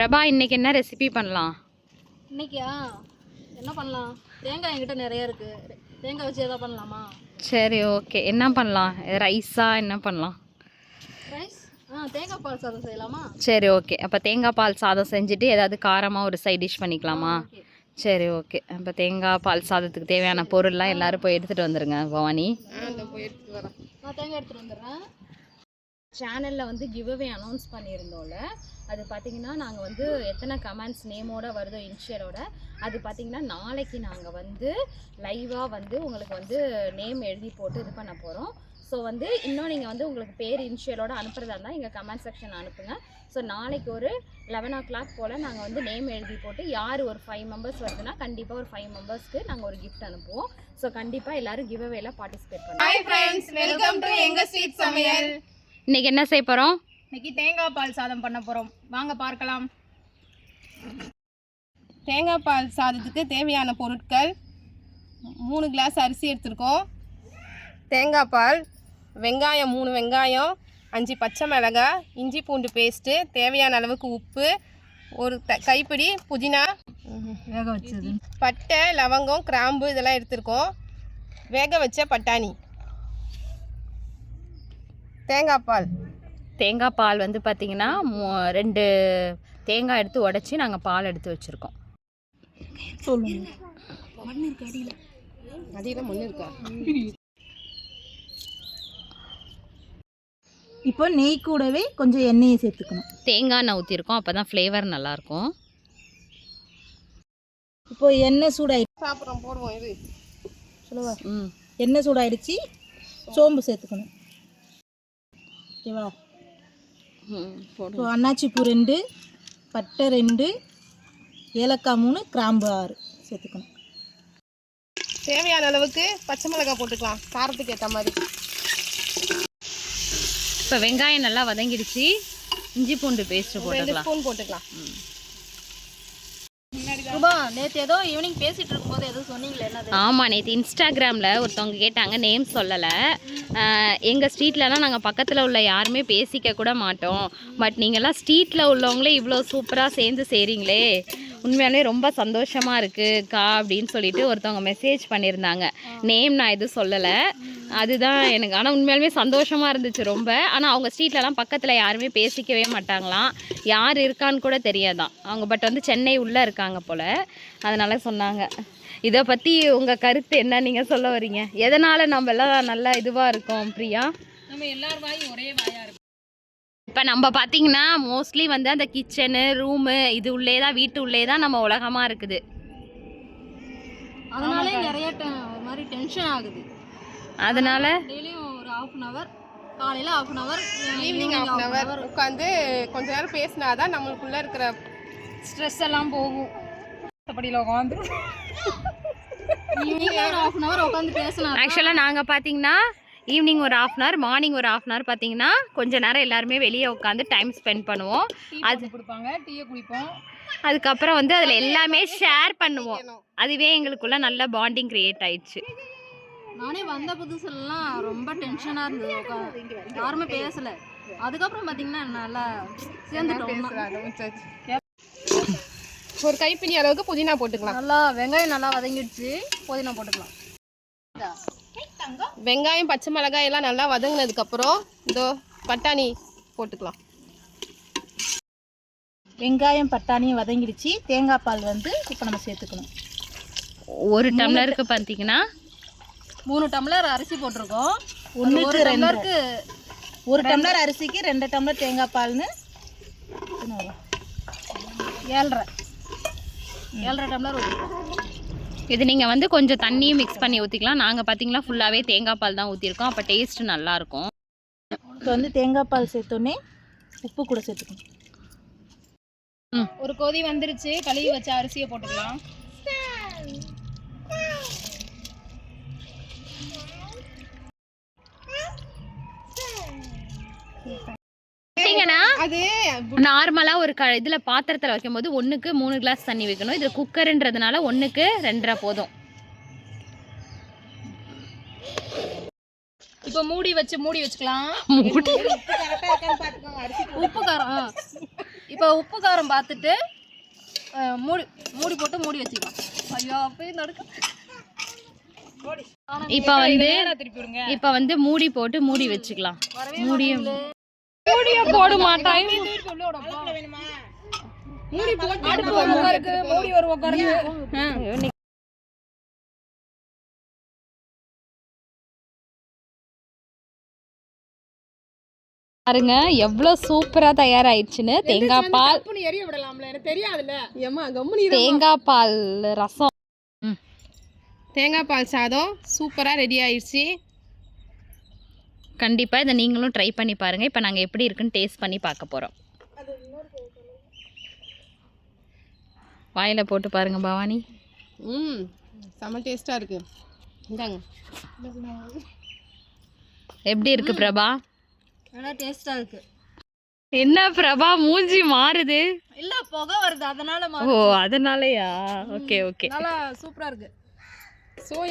பிரபா இன்னைக்கு என்ன ரெசிபி பண்ணலாம்? இன்னைக்கியா என்ன பண்ணலாம்? தேங்காய் என்கிட்ட நிறைய இருக்கு. தேங்காய் வச்சு எதாவது பண்ணலாமா? சரி ஓகே. என்ன பண்ணலாம்? ரைஸா என்ன பண்ணலாம்? ரைஸ் தேங்காய் பால் சாதம் செய்யலாமா? சரி ஓகே. அப்போ தேங்காய் பால் சாதம் செஞ்சுட்டு ஏதாவது காரமாக ஒரு சைட் டிஷ் பண்ணிக்கலாமா? சரி ஓகே. அப்போ தேங்காய் பால் சாதத்துக்கு தேவையான பொருள்லாம் எல்லோரும் போய் எடுத்துகிட்டு வந்துடுங்க. பவானி போய் எடுத்துட்டு வரேன். நான் தேங்காய் எடுத்துகிட்டு வந்துடுறேன். சேனலில் வந்து கிவ்அவே அனௌன்ஸ் பண்ணியிருந்தோம்ல, அது பார்த்திங்கன்னா நாங்கள் வந்து எத்தனை கமெண்ட்ஸ் நேமோட வருதோ இனிஷியலோட அது பார்த்திங்கன்னா நாளைக்கு நாங்கள் வந்து லைவாக வந்து உங்களுக்கு வந்து நேம் எழுதி போட்டு இது பண்ண போகிறோம். ஸோ வந்து இன்னும் நீங்கள் வந்து உங்களுக்கு பேர் இனிஷியலோட அனுப்புறதா இருந்தால் எங்கள் கமெண்ட் செக்ஷன் அனுப்புங்க. ஸோ நாளைக்கு ஒரு 11 o'clock போல் நாங்கள் வந்து நேம் எழுதி போட்டு யார் ஒரு 5 members வருதுன்னா கண்டிப்பாக ஒரு 5 membersக்கு நாங்கள் ஒரு கிஃப்ட் அனுப்புவோம். ஸோ கண்டிப்பாக எல்லோரும் கிவ்அவேல பார்ட்டிசிபேட் பண்ணுவோம். ஹாய் ஃப்ரெண்ட்ஸ், வெல்கம் டு எங்க ஸ்வீட் சமையல். இன்றைக்கி என்ன செய்ய போகிறோம்? இன்னைக்கு தேங்காய் பால் சாதம் பண்ண போகிறோம். வாங்க பார்க்கலாம். தேங்காய் பால் சாதத்துக்கு தேவையான பொருட்கள்: 3 கிளாஸ் அரிசி எடுத்துருக்கோம், தேங்காய் பால், வெங்காயம் 3 வெங்காயம், 5 பச்சை மிளகாய், இஞ்சி பூண்டு பேஸ்ட்டு, தேவையான அளவுக்கு உப்பு, ஒரு கைப்பிடி புதினா, வேக வச்சது, பட்டை, லவங்கம், கிராம்பு இதெல்லாம் எடுத்துருக்கோம், வேக வச்ச பட்டாணி, தேங்காய் பால். தேங்காய் பால் வந்து பார்த்திங்கன்னா 2 தேங்காய் எடுத்து உடச்சி நாங்கள் பால் எடுத்து வச்சுருக்கோம். சொல்லுங்க. அடியில் மண் இருக்கா? இப்போ நெய் கூடவே கொஞ்சம் எண்ணெயை சேர்த்துக்கணும். தேங்காய் எண்ணெய் ஊற்றிருக்கோம், அப்போ தான் ஃப்ளேவர் நல்லாயிருக்கும். இப்போ எண்ணெய் சூடாயிடுச்சு. சாப்பிட்றோம், போடுவோம். இது சொல்லுவா. எண்ணெய் சூடாயிடுச்சு. சோம்பு சேர்த்துக்கணும். ஓகேவா? அன்னாச்சி பூ 2, பட்டை 2, ஏலக்காய் 3, கிராம்பு 6 சேர்த்துக்கணும். தேவையான அளவுக்கு பச்சை மிளகாய் போட்டுக்கலாம், காரத்துக்கு ஏற்ற மாதிரி. இப்போ வெங்காயம் நல்லா வதங்கிடுச்சு. இஞ்சி பூண்டு பேஸ்ட்டு போட்டுக்கலாம். 2 ஸ்பூன் போட்டுக்கலாம். ரூபா, நேற்று ஏதோ ஈவினிங் பேசிகிட்டு இருக்கும்போது எதுவும் சொன்னீங்களே, என்னது? ஆமாம், நேற்று இன்ஸ்டாகிராமில் ஒருத்தவங்க கேட்டாங்க, நேம் சொல்லலை. எங்கள் ஸ்ட்ரீட்லலாம் நாங்கள் பக்கத்தில் உள்ள யாருமே பேசிக்க கூட மாட்டோம், பட் நீங்கள்லாம் ஸ்ட்ரீட்டில் உள்ளவங்களே இவ்வளோ சூப்பராக சேர்ந்து செய்கிறீங்களே, உண்மையாலே ரொம்ப சந்தோஷமாக இருக்குக்கா அப்படின்னு சொல்லிட்டு ஒருத்தவங்க மெசேஜ் பண்ணியிருந்தாங்க. நேம் நான் எதுவும் சொல்லலை, அதுதான் எனக்கு. ஆனால் உண்மையாலுமே சந்தோஷமாக இருந்துச்சு ரொம்ப. ஆனால் அவங்க ஸ்ட்ரீட்லலாம் பக்கத்தில் யாருமே பேசிக்கவே மாட்டாங்களாம், யார் இருக்கான்னு கூட தெரியாதான் அவங்க. பட் வந்து சென்னை உள்ளே இருக்காங்க போல், அதனால் சொன்னாங்க. இதை பற்றி உங்கள் கருத்து என்ன, நீங்கள் சொல்ல வரீங்க? எதனால் நம்ம எல்லாம் நல்லா இதுவாக இருக்கோம் பிரியா? நம்ம எல்லார் வாயும் ஒரே வாயாக இருக்கும். இப்போ நம்ம பார்த்திங்கன்னா மோஸ்ட்லி வந்து அந்த கிச்சனு ரூமு இது உள்ளே தான், வீட்டு உள்ளே தான் நம்ம உலகமாக இருக்குது. அதனாலே நிறைய ஒரு மாதிரி டென்ஷன் ஆகுது. அதனால டெய்லியும் ஒரு 1/2 hour, காலையில் 1/2 hour, ஈவினிங் 1/2 hour உட்காந்து கொஞ்ச நேரம் பேசினாதான் நம்மளுக்குள்ளே இருக்கிற ஸ்ட்ரெஸ் எல்லாம் போகும். மற்றபடியில் உட்காந்து ஈவினிங் ஒரு 1/2 hour உட்காந்து பேசினா. ஆக்சுவலாக நாங்கள் பார்த்தீங்கன்னா ஈவினிங் ஒரு 1/2 hour, மார்னிங் ஒரு 1/2 hour பார்த்தீங்கன்னா கொஞ்சம் நேரம் எல்லாருமே வெளியே உட்காந்து டைம் ஸ்பெண்ட் பண்ணுவோம். அது கொடுப்பாங்க, டீயை குடிப்போம். அதுக்கப்புறம் வந்து அதில் எல்லாமே ஷேர் பண்ணுவோம். அதுவே எங்களுக்குள்ள நல்ல பாண்டிங் க்ரியேட் ஆயிடுச்சு. நானே வந்த புதுசுலாம் ரொம்ப டென்ஷனாக இருந்தது, யாருமே பேசலை. அதுக்கப்புறம் பார்த்தீங்கன்னா நல்லா சேர்ந்துட்டோம். ஒரு கைப்பிடி அளவுக்கு புதினா போட்டுக்கலாம். நல்லா வெங்காயம் நல்லா வதங்கிடுச்சு, புதினா போட்டுக்கலாம். வெங்காயம் பச்சை மிளகாய் எல்லாம் நல்லா வதங்கினதுக்கப்புறம் இதோ பட்டாணி போட்டுக்கலாம். வெங்காயம் பட்டாணியும் வதங்கிடுச்சு. தேங்காய் பால் வந்து இப்போ நம்ம சேர்த்துக்கணும். 1 டம்ளருக்கு பார்த்தீங்கன்னா 3 டம்ளர் அரிசி போட்டிருக்கோம். 1 டம்ளருக்கு 1 டம்ளர் அரிசிக்கு 2 டம்ளர் தேங்காய் பால்னு 7.5 டம்ளர் ஊற்றிக்கலாம். இது நீங்கள் வந்து கொஞ்சம் தண்ணியும் மிக்ஸ் பண்ணி ஊற்றிக்கலாம். நாங்கள் பார்த்தீங்கன்னா ஃபுல்லாகவே தேங்காய் பால் தான் ஊற்றிருக்கோம், அப்போ டேஸ்ட்டு நல்லாயிருக்கும். இப்போ வந்து தேங்காய் பால் சேர்த்தோன்னே உப்பு கூட சேர்த்துக்கணும். ஒரு கொதி வந்துருச்சு, கழுவி வச்ச அரிசியை போட்டுக்கலாம். அது நார்மலாக ஒரு இதில் பாத்திரத்தில் வைக்கும்போது 1க்கு 3 கிளாஸ் தண்ணி வைக்கணும். இதில் குக்கருன்றதுனால 1க்கு 2.5 போதும். இப்போ மூடி வச்சுக்கலாம். உப்பு காரம் இப்போ உப்பு காரம் பார்த்துட்டு மூடி மூடி போட்டு மூடி வச்சுக்கலாம். ஐயோ அப்பயே நடுக்க. இப்போ வந்து மூடி போட்டு மூடி வச்சுக்கலாம். மூடிய போடு மாட்டாய். மூடி போட்டு மூடி ஒரு உட்காருக்கு. பாருங்க எவ்வளோ சூப்பரா தயாராயிடுச்சுன்னு. தேங்காய் பால், எரிய விடலாம்ல, எனக்கு தெரியாதுல்ல. ஏமா கம்முனி. தேங்காய் பால் ரசம், தேங்காய் பால் சாதம் சூப்பரா ரெடி ஆயிடுச்சு. கண்டிப்பா இதை நீங்களும் ட்ரை பண்ணி பாருங்க. இப்போ நாங்கள் எப்படி இருக்குன்னு டேஸ்ட் பண்ணி பார்க்க போறோம். வாயில போட்டு பாருங்க பவானி. செம்ம டேஸ்டா இருக்கு. இந்தாங்க. எப்படி இருக்கு பிரபா? நல்லா டேஸ்டா இருக்கு. என்ன பிரபா மூஞ்சி மாறுது? இல்ல புகை வருது அதனால ஓ அதனாலயா? Okay okay. நல்லா சூப்பரா இருக்கு. சோயா